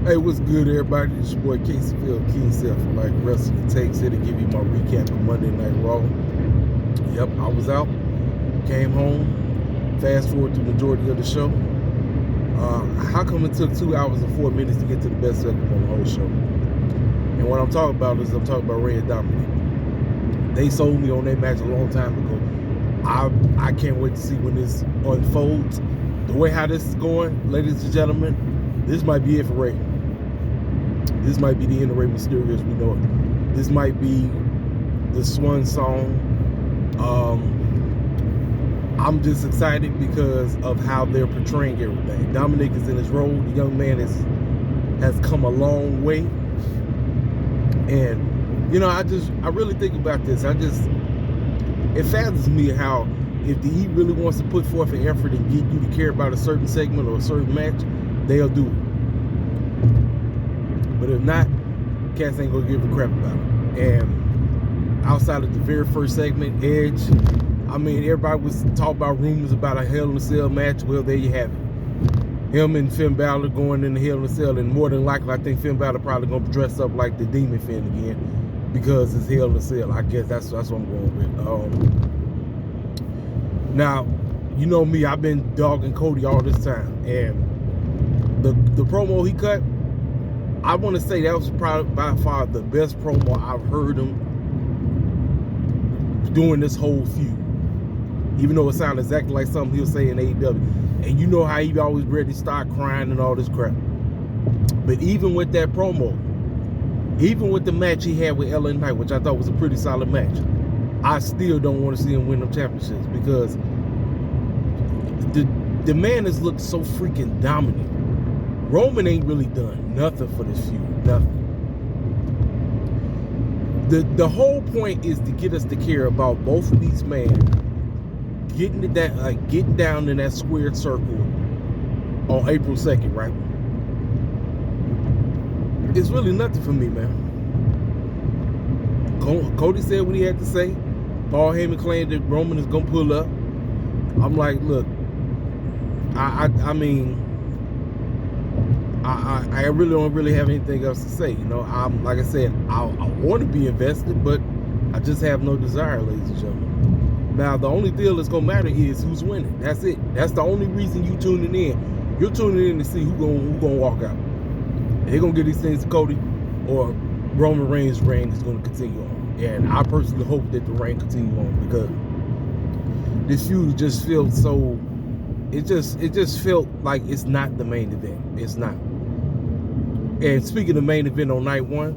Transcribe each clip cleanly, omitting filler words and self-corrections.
Hey, what's good, everybody? It's your boy Casey Field, King Self from like Wrestling Takes here to give you my recap of Monday Night Raw. Yep, I was out, came home, fast forward to the majority of the show. How come it took 2 hours and 4 minutes to get to the best segment on the whole show? And what I'm talking about is I'm talking about Ray and Dominic. They sold me on that match a long time ago. I can't wait to see when this unfolds. The way how this is going, ladies and gentlemen, this might be it for Ray. This might be the end of Rey Mysterio as we know it. This might be the swan song. I'm just excited because of how they're portraying everything. Dominic is in his role. The young man has come a long way. And, you know, I really think about this. It fathers me how if the E really wants to put forth an effort and get you to care about a certain segment or a certain match, they'll do it. But if not, cats ain't gonna give a crap about it. And outside of the very first segment, Edge, I mean, everybody was talking about rumors about a Hell in a Cell match. Well, there you have it. Him and Finn Baylor going in the Hell in a Cell, and more than likely, I think Finn Baylor probably gonna dress up like the Demon Finn again because it's Hell in a Cell. I guess that's what I'm going with. Now, you know me, I've been dogging Cody all this time, and the promo he cut, I want to say that was probably by far the best promo I've heard him doing this whole feud. Even though it sounded exactly like something he'll say in AEW. And you know how he always ready to start crying and all this crap. But even with that promo, even with the match he had with LA Knight, which I thought was a pretty solid match, I still don't want to see him win them championships because the man has looked so freaking dominant. Roman ain't really done nothing for this feud, nothing. The whole point is to get us to care about both of these men getting down in that squared circle on April 2nd, right? It's really nothing for me, man. Cody said what he had to say. Paul Heyman claimed that Roman is gonna pull up. I'm like, look, I mean, I really don't really have anything else to say. You know, like I said, I want to be invested, but I just have no desire, ladies and gentlemen. Now, the only deal that's gonna matter is who's winning. That's it. That's the only reason you tuning in. You're tuning in to see who gonna walk out. They're gonna get these things to Cody, or Roman Reigns' reign is gonna continue on. And I personally hope that the reign continue on because this feud just feels so. It just felt like it's not the main event. It's not. And speaking of main event on night one,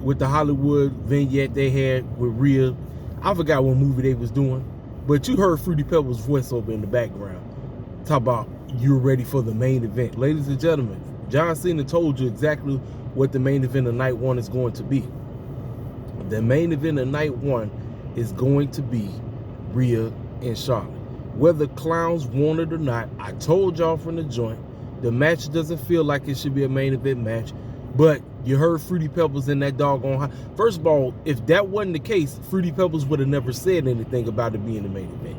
with the Hollywood vignette they had with Rhea, I forgot what movie they was doing, but you heard Fruity Pebbles' voiceover in the background. Talk about you're ready for the main event. Ladies and gentlemen, John Cena told you exactly what the main event of night one is going to be. The main event of night one is going to be Rhea and Charlotte. Whether clowns want it or not, I told y'all from the joint, the match doesn't feel like it should be a main event match, but you heard Fruity Pebbles in that doggone high. First of all, if that wasn't the case, Fruity Pebbles would have never said anything about it being the main event.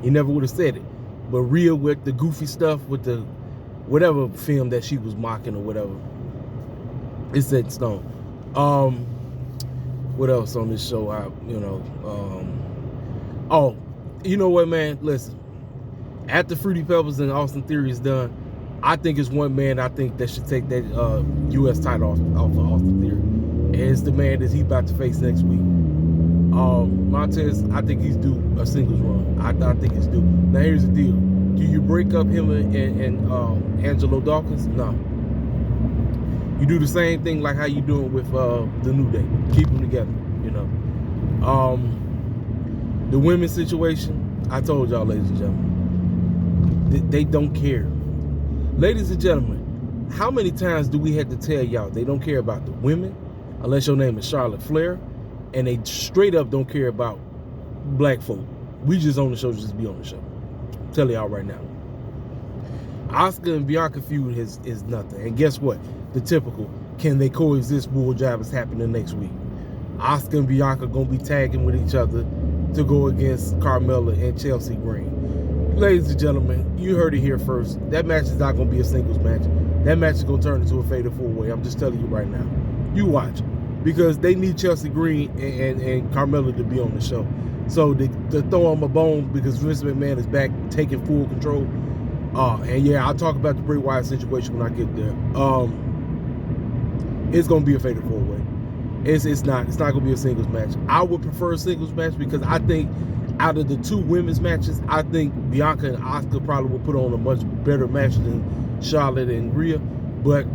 He never would have said it. But Rhea with the goofy stuff, with the whatever film that she was mocking or whatever, it's set in stone. What else on this show? Oh, you know what, man? Listen, after Fruity Pebbles and Austin Theory is done, I think it's one man I think that should take that U.S. title off of Austin Theory. And it's the man that he's about to face next week. Montez, I think he's due a singles run. I think he's due. Now, here's the deal. Do you break up him and Angelo Dawkins? No. You do the same thing like how you doing with the New Day. Keep them together, you know. The women's situation, I told y'all, ladies and gentlemen, they don't care. Ladies and gentlemen, how many times do we have to tell y'all they don't care about the women, unless your name is Charlotte Flair, and they straight up don't care about black folk. We just on the show, just be on the show. I'm telling y'all right now. Asuka and Bianca feud is nothing. And guess what? The typical, can they coexist bull job is happening next week. Asuka and Bianca gonna be tagging with each other to go against Carmella and Chelsea Green. Ladies and gentlemen, you heard it here first. That match is not going to be a singles match. that match is going to turn into a fatal 4-way. I'm just telling you right now. You watch. Because they need Chelsea Green and Carmella to be on the show. So to throw them a bone because Vince McMahon is back taking full control. And yeah, I'll talk about the Bray Wyatt situation when I get there. It's going to be a fatal 4-way. It's not going to be a singles match. I would prefer a singles match because I think out of the 2 women's matches, I think Bianca and Asuka probably will put on a much better match than Charlotte and Rhea. But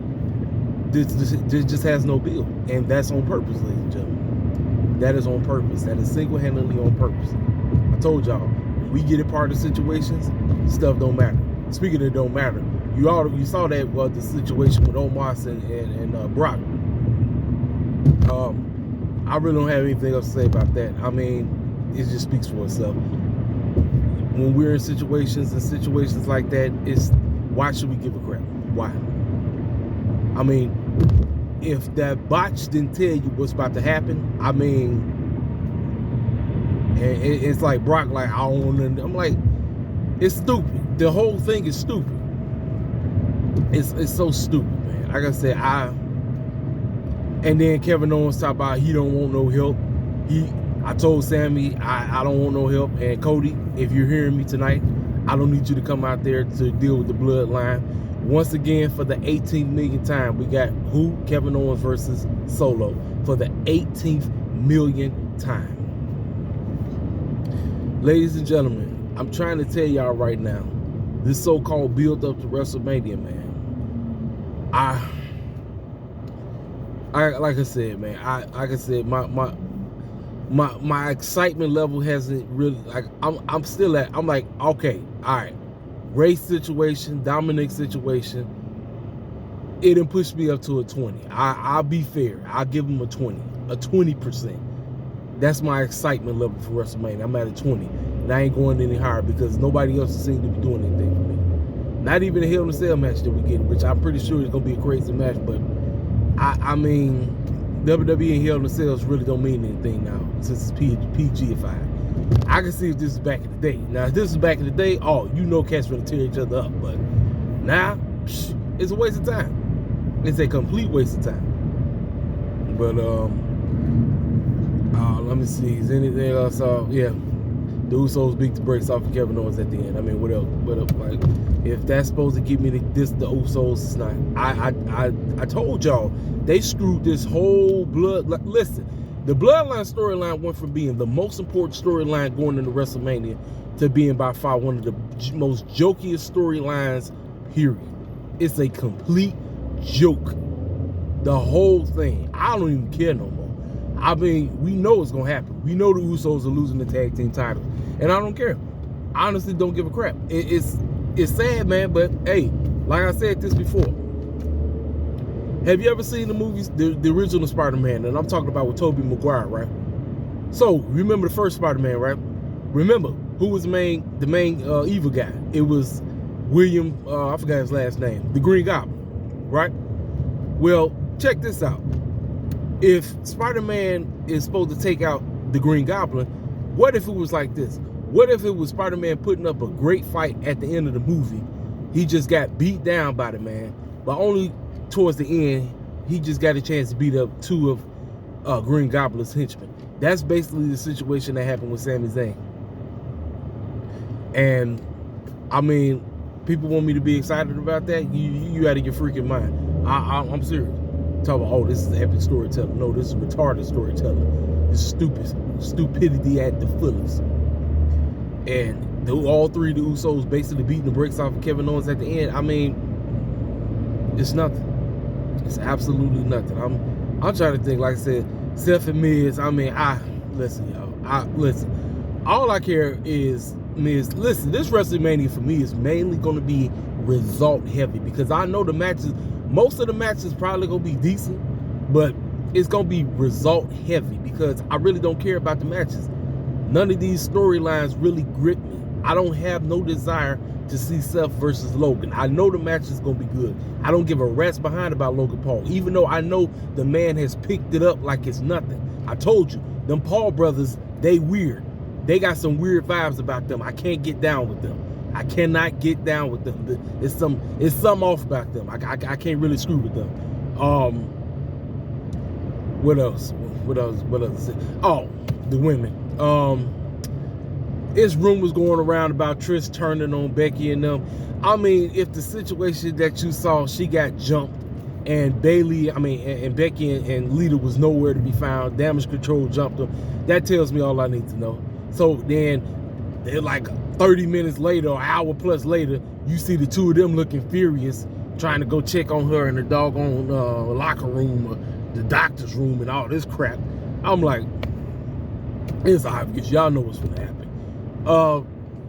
this just has no build. And that's on purpose, ladies and gentlemen. That is on purpose. That is single-handedly on purpose. I told y'all, when we get a part of situations, stuff don't matter. Speaking of don't matter, you saw that the situation with Omos and Brock. I really don't have anything else to say about that. I mean, it just speaks for itself. When we're in situations like that, why should we give a crap? Why? I mean, if that botch didn't tell you what's about to happen, I mean, it's like Brock, like, I don't want to. I'm like, it's stupid. The whole thing is stupid. It's so stupid, man. Like I said, and then Kevin Owens talk about he don't want no help. I told Sammy I don't want no help. And Cody, if you're hearing me tonight, I don't need you to come out there to deal with the bloodline. Once again, for the 18th millionth time, we got who? Kevin Owens versus Solo for the 18th millionth time. Ladies and gentlemen, I'm trying to tell y'all right now, this so-called build up to WrestleMania, man. Like I said, man. My excitement level hasn't really, like, I'm still at. I'm like, okay, all right. Race situation, Dominic situation, it didn't push me up to a 20. I'll be fair. I'll give him a 20%. That's my excitement level for WrestleMania. I'm at a 20. And I ain't going any higher because nobody else seems to be doing anything for me. Not even a Hell in a Cell match that we get, which I'm pretty sure is going to be a crazy match. But, I mean, WWE and Hell in a Cell really don't mean anything now since it's PG-ified. I can see if this is back in the day. Now, if this is back in the day, cats going to tear each other up. But now, it's a waste of time. It's a complete waste of time. But, let me see. Is anything else? Yeah. The Usos beat the brakes off of Kevin Owens at the end. I mean, what else? Like, if that's supposed to give me the Usos, it's not. I told y'all, they screwed this whole listen, the Bloodline storyline went from being the most important storyline going into WrestleMania to being by far one of the most jokiest storylines, period. It's a complete joke. The whole thing. I don't even care no more. I mean, we know it's going to happen. We know the Usos are losing the tag team titles. And I don't care. I honestly don't give a crap. It's sad, man, but hey, like I said this before. Have you ever seen the movies, the original Spider-Man? And I'm talking about with Tobey Maguire, right? So, remember the first Spider-Man, right? Remember, who was the main evil guy? It was William, I forgot his last name, the Green Goblin, right? Well, check this out. If Spider-Man is supposed to take out the Green Goblin, what if it was like this? What if it was Spider-Man putting up a great fight at the end of the movie? He just got beat down by the man, but only towards the end, he just got a chance to beat up 2 of Green Goblin's henchmen. That's basically the situation that happened with Sami Zayn. And, I mean, people want me to be excited about that? You out of your freaking mind. I'm serious. Talk about, this is epic storytelling. No, this is retarded storytelling. This is stupidity at the fullest. And all 3 of the Usos basically beating the brakes off of Kevin Owens at the end. I mean, it's nothing. It's absolutely nothing. I'm trying to think, like I said, Seth and Miz. I mean, listen, y'all. Listen. All I care is Miz. Listen, this WrestleMania for me is mainly going to be result heavy because I know the matches. Most of the matches probably going to be decent, but it's going to be result heavy because I really don't care about the matches. None of these storylines really grip me. I don't have no desire to see Seth versus Logan. I know the match is going to be good. I don't give a rat's behind about Logan Paul, even though I know the man has picked it up like it's nothing. I told you, them Paul brothers, they weird. They got some weird vibes about them. I can't get down with them. I cannot get down with them. It's something off about them. I can't really screw with them. What else? Oh, the women. There's rumors going around about Trish turning on Becky and them. I mean, if the situation that you saw, she got jumped, and Bayley, and Becky and Lita was nowhere to be found. Damage Control jumped them. That tells me all I need to know. So then, they're like 30 minutes later, or an hour plus later, you see the two of them looking furious, trying to go check on her in the doggone locker room, or the doctor's room, and all this crap. I'm like, it's obvious. Y'all know what's gonna happen.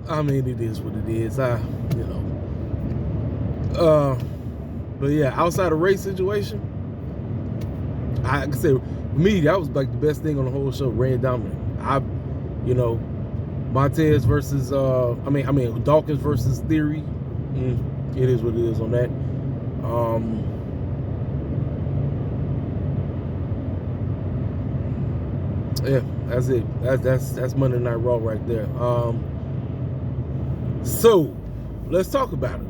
I mean, it is what it is. But yeah, outside of race situation, I can say, for me, that was like the best thing on the whole show. Ran dominant. Montez versus Dawkins versus Theory. It is what it is on that. Yeah, that's it. That's Monday Night Raw right there. So let's talk about it.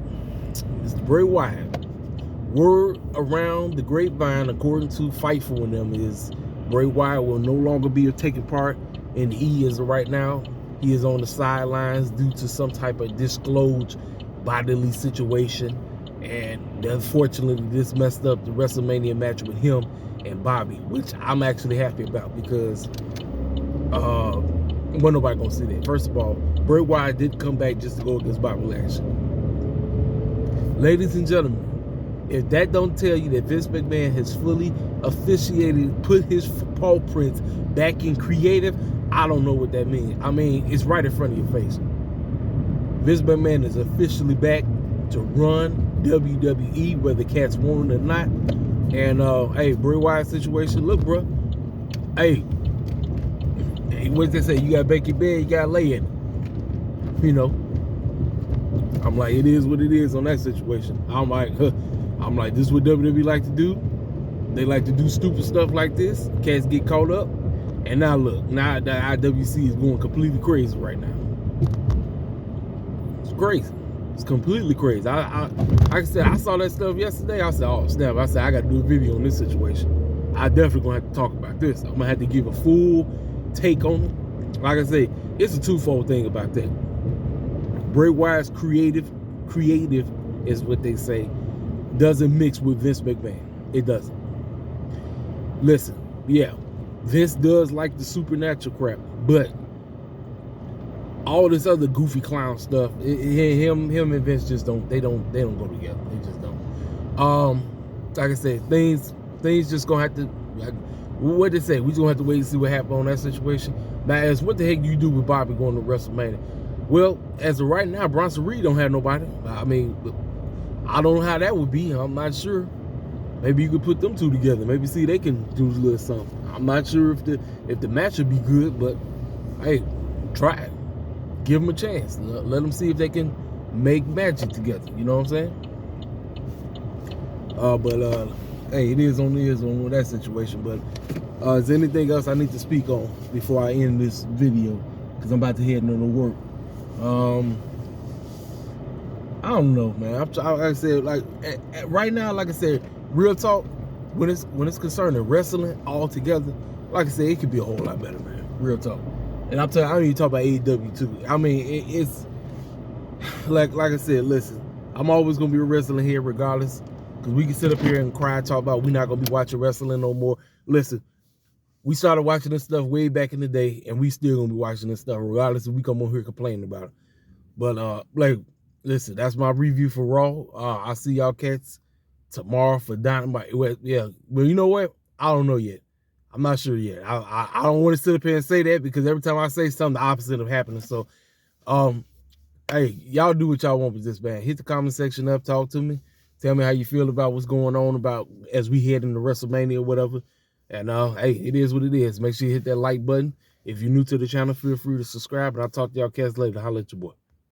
Mr. Bray Wyatt. Word around the grapevine, according to Fightful and them, is Bray Wyatt will no longer be taking part in E as of right now. He is on the sidelines due to some type of disclosed bodily situation, and unfortunately, this messed up the WrestleMania match with him and Bobby, which I'm actually happy about because well, nobody gonna see that. First of all, Bray Wyatt did come back just to go against Bobby Lashley. Ladies and gentlemen, if that don't tell you that Vince McMahon has fully officiated, put his paw prints back in creative, I don't know what that means. I mean, it's right in front of your face. Vince McMahon is officially back to run WWE, whether cats want it or not. And hey, Bray Wyatt situation, look, bro. Hey, what they say? You gotta bake your bed, you gotta lay in it. You know, I'm like, it is what it is on that situation. I'm like, this is what WWE like to do. They like to do stupid stuff like this. Cats get caught up. And now look, now the IWC is going completely crazy right now. It's crazy. It's completely crazy. Like I said, I saw that stuff yesterday. I said, oh snap. I said, I got to do a video on this situation. I definitely going to have to talk about this. I'm going to have to give a full take on it. Like I say, it's a twofold thing about that. Bray Wyatt's creative is what they say, doesn't mix with Vince McMahon. It doesn't. Listen, yeah, Vince does like the supernatural crap, but all this other goofy clown stuff, him and Vince just don't go together. They just don't. Like I said, things just gonna have to, like, what they say, we just gonna have to wait and see what happens on that situation. Now, as what the heck do you do with Bobby going to WrestleMania? Well, as of right now, Bronson Reed don't have nobody. I mean, I don't know how that would be. I'm not sure. Maybe you could put them two together. Maybe see they can do a little something. I'm not sure if the match would be good, but hey, try it. Give them a chance. Let them see if they can make magic together. You know what I'm saying? Hey, it is on that situation. But is there anything else I need to speak on before I end this video? Because I'm about to head into work. I don't know, man. Like I said, like right now, like I said, real talk, when it's concerning wrestling altogether, like I said, it could be a whole lot better, man. Real talk. And I'm telling you, I don't even talk about AEW too. I mean, it's like I said, listen, I'm always gonna be wrestling here regardless, because we can sit up here and cry and talk about we're not gonna be watching wrestling no more. Listen, we started watching this stuff way back in the day, and we still gonna be watching this stuff regardless if we come on here complaining about it. But like, listen, that's my review for Raw. I'll see y'all cats tomorrow for Dynamite. Yeah, but you know what? I don't know yet. I'm not sure yet. I don't want to sit up here and say that, because every time I say something, the opposite of happening. So, hey, y'all do what y'all want with this, man. Hit the comment section up, talk to me, tell me how you feel about what's going on about as we head into WrestleMania or whatever. And hey, it is what it is. Make sure you hit that like button. If you're new to the channel, feel free to subscribe, and I'll talk to y'all cats later. Holla at your boy.